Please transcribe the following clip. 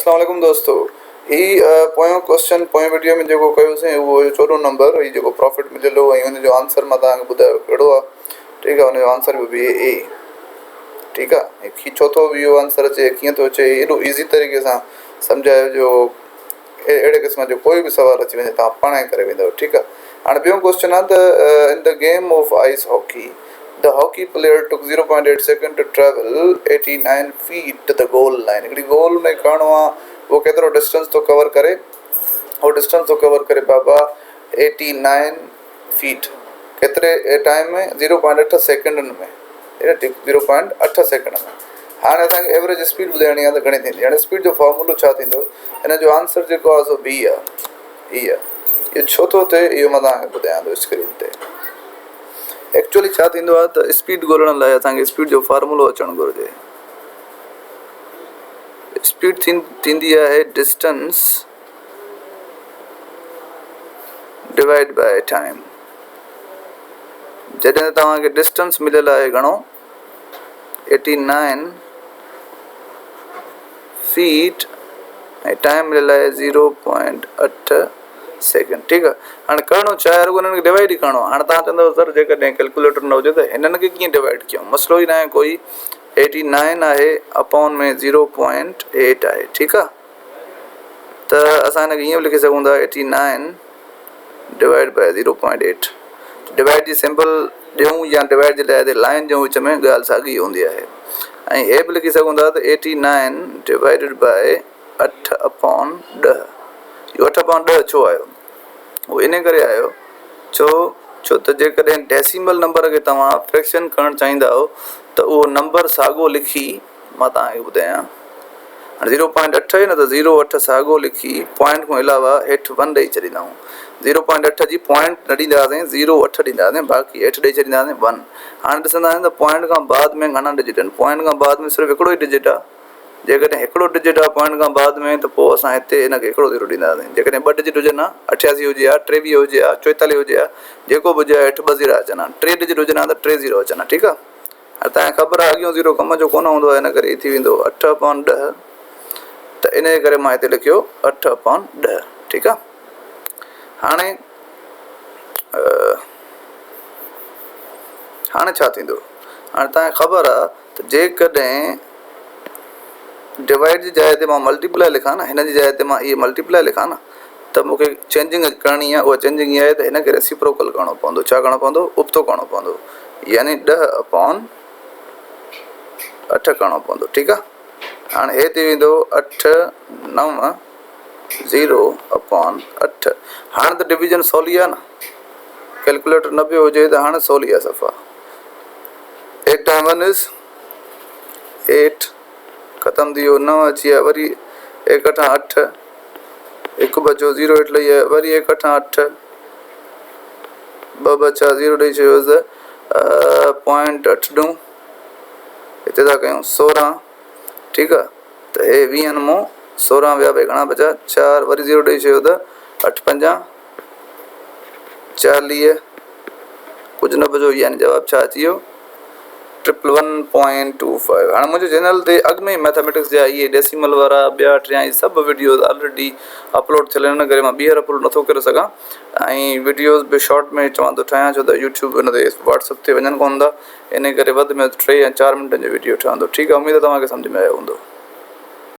अस्सलाम वालेकुम दोस्तों। ही पोयों क्वेश्चन पोयों वीडियो में जो कयोसीं वो 14 नंबर ही जो प्रॉफिट मिलियो ऐं उन जो आंसर मां तव्हांखे ॿुधायो कहिड़ो आहे। ठीकु आहे, उन जो आंसर बि ए। ठीकु आहे, ही चौथो बि इहो आंसर अचे कीअं थो अचे, एॾो ईज़ी तरीक़े सां सम्झायो जो अहिड़े क़िस्म जो कोई बि सुवालु अची वञे तव्हां पाण ई करे वेंदव। ठीकु आहे, हाणे ॿियो क्वेश्चन आहे त in the game of ice hockey the hockey player took 0.8 seconds to travel 89 feet to the goal line। हिकिड़ी गोल में खणणो आहे, वो केतिरो डिस्टेंस थो कवर करे, वो डिस्टेंस थो कवर करे बाबा 89 फीट केतिरे टाइम में 0.8 सेकंडनि में। 0.8 सेकंड में। हाणे असांखे एवरेज स्पीड ॿुधाइणी आहे त घणी थींदी। हाणे स्पीड जो फॉर्मूलो छा थींदो, हिन जो आंसर जेको आहे सो बी आहे। इहो छो थो थिए इहो मां तव्हांखे ॿुधायां थो स्क्रीन ते। एक्चुअली छा थींदो आहे त स्पीड ॻोल्हण लाइ असांखे स्पीड जो फॉर्मूलो अचणु घुरिजे। स्पीड थींदी आहे डिस्टेंस डिवाइड बाय टाइम। जॾहिं तव्हांखे डिस्टेंस मिलियल आहे घणो 89 फीट ऐं टाइम मिलियल आहे 0.8 सेकंड। ठीकु आहे, हाणे करिणो छा आहे, रुॻो हिननि खे डिवाइड ई करिणो आहे। हाणे तव्हां चवंदव सर जेकॾहिं कैलकुलेटर न हुजे त हिननि खे कीअं डिवाइड कयूं, मसइलो ई न आहे कोई। 89 आहे अपॉन में 0.8 आहे। ठीकु आहे, त असां हिनखे ईअं बि लिखी सघूं था 89 डिवाइड बाय 0.8। डिवाइड जी सिंपल ॾियूं या डिवाइड जे लाइ ते लाइन ॾियूं, विच में ॻाल्हि साॻी हूंदी आहे। ऐं हे बि लिखी सघूं था त 89 डिवाइडेड बाय 8 अपॉन 10। इहो 8 अपॉन 10 छो आयो, उहो इन करे आयो छो त जेकॾहिं डेसिमल नंबर खे तव्हां फ्रैक्शन करणु चाहींदा हो त उहो नंबर साॻियो लिखी मां तव्हांखे ॿुधायां। हाणे 0.8 आहे न, त 0.8 साॻियो लिखी पॉइंट खां अलावा हेठि 1 ॾेई छॾींदा आहियूं। 0.8 जी पॉइंट न ॾींदासीं, 0.8 ॾींदासीं, बाक़ी हेठि ॾेई छॾींदासीं 1। हाणे ॾिसंदासीं त पॉइंट खां बाद में घणा डिजिट आहिनि। पॉइंट खां बाद में सिर्फ़ु हिकिड़ो ई डिजिट आहे। जेकॾहिं हिकिड़ो डिजिट आहे पॉइंट खां बाद में, त पोइ असां हिते हिनखे हिकिड़ो 0 ॾींदासीं। जेकॾहिं 2 डिजिट हुजनि हा, 88 हुजे हा, 23 हुजे हा, 44 हुजे हा, जेको बि हुजे हा, हेठि 2 0 अचनि हा। 3 डिजिट हुजनि हा त 3 0 अचनि हा। ठीकु आहे, हाणे तव्हांखे ख़बर आहे अॻियों 0 कम जो कोन हूंदो आहे, हिन करे थी वेंदो 8 अपॉन 10। त इन जे करे मां हिते लिखियो 8 अपॉन 10। ठीकु आहे, हाणे छा थींदो, हाणे तव्हांखे ख़बर आहे त जेकॾहिं डिवाइड जी जाइ ते मां मल्टीप्लाई लिखां न, हिन जी जाइ ते मां इहे मल्टीप्लाई लिखां न, त मूंखे चेंजिंग करणी आहे। उहा चेंजिंग इहा आहे त हिनखे रेसिप्रोकल करिणो पवंदो। छा करिणो पवंदो, उबतो करिणो पवंदो, यानी 10 अपॉन 8 करिणो पवंदो। ठीकु आहे, हाणे हे थी वेंदो 8 9 0 अपॉन 8। हाणे त डिवीजन सवली आहे न, कैलकुलेटर न पियो हुजे त हाणे सवली आहे सफ़ा। 8 टाइम 1 इज़ 8, ख़तमु थी वियो, 9 अची विया, वरी 1 8 8, 1 बचो 0 हेठि लही आयो, वरी 1 8 8, 2 बचा 0 ॾेई छॾियोसि, 0.8 ॾूं हिते था कयूं 16। ठीकु आहे, त हे 20 मां 16 विया, भई घणा बचा 4, वरी 0 ॾेई छॾियो त 8 5 40, कुझु न बचो, यानी जवाबु छा अची वियो 111.25। हाणे मुंहिंजे चैनल ते अॻु में ई मैथमेटिक्स जा इहे डेसिमल वारा ॿिया टिया सभु वीडियोज़ ऑलरेडी अपलोड थियल आहिनि, हिन करे मां ॿीहर अपलोड नथो करे सघां। ऐं वीडियोज़ बि शॉर्ट में चवां थो ठाहियां, छो त यूट्यूब हिन ते व्हाट्सअप ते वञनि कोन था, इन करे वधि में वधि 3 या 4 मिंटनि जो वीडियो ठहंदो। ठीकु आहे, उमेदु तव्हांखे सम्झ में आयो हूंदो।